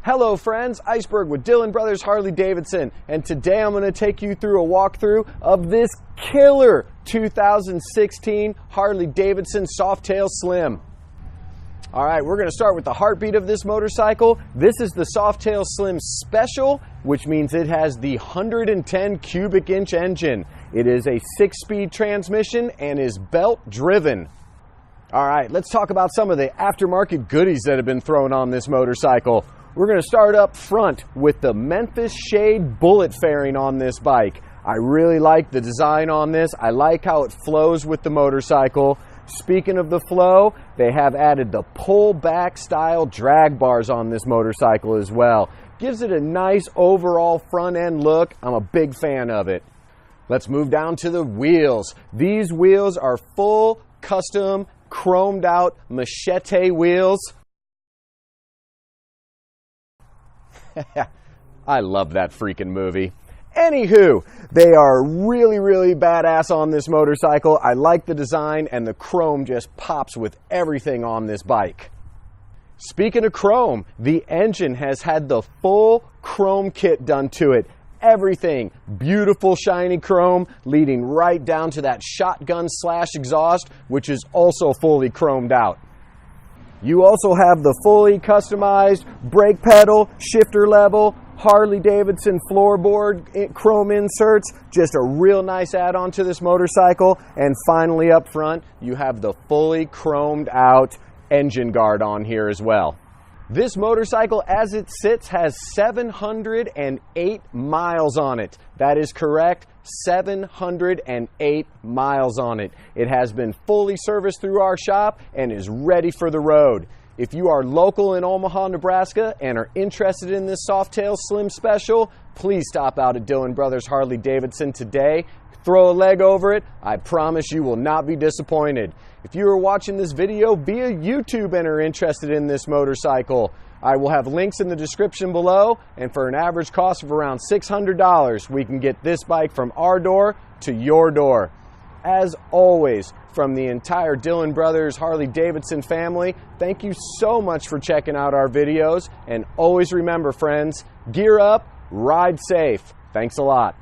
Hello friends, Iceberg with Dillon Brothers Harley Davidson, and today I'm going to take you through a walkthrough of this killer 2016 Harley Davidson Softail Slim. Alright, we're going to start with the heartbeat of this motorcycle. This is the Softail Slim Special, which means it has the 110 cubic inch engine. It is a 6-speed transmission and is belt driven. Alright, let's talk about some of the aftermarket goodies that have been thrown on this motorcycle. We're going to start up front with the Memphis Shade Bullet Fairing on this bike. I really like the design on this. I like how it flows with the motorcycle. Speaking of the flow, they have added the pull-back style drag bars on this motorcycle as well. Gives it a nice overall front end look. I'm a big fan of it. Let's move down to the wheels. These wheels are full custom chromed out Machete wheels. I love that freaking movie. Anywho, they are really badass on this motorcycle. I like the design, and the chrome just pops with everything on this bike. Speaking of chrome, the engine has had the full chrome kit done to it. Everything beautiful shiny chrome leading right down to that shotgun slash exhaust, which is also fully chromed out. You also have the fully customized brake pedal, shifter level, Harley Davidson floorboard chrome inserts. Just a real nice add-on to this motorcycle. And finally up front, you have the fully chromed out engine guard on here as well. This motorcycle, as it sits, has 708 miles on it. That is correct, 708 miles on it. It has been fully serviced through our shop and is ready for the road. If you are local in Omaha, Nebraska and are interested in this Softail Slim Special, please stop out at Dillon Brothers Harley Davidson today. Throw a leg over it. I promise you will not be disappointed. If you are watching this video via YouTube and are interested in this motorcycle, I will have links in the description below, and for an average cost of around $600, we can get this bike from our door to your door. As always, from the entire Dillon Brothers Harley Davidson family, thank you so much for checking out our videos, and always remember, friends, gear up, ride safe. Thanks a lot.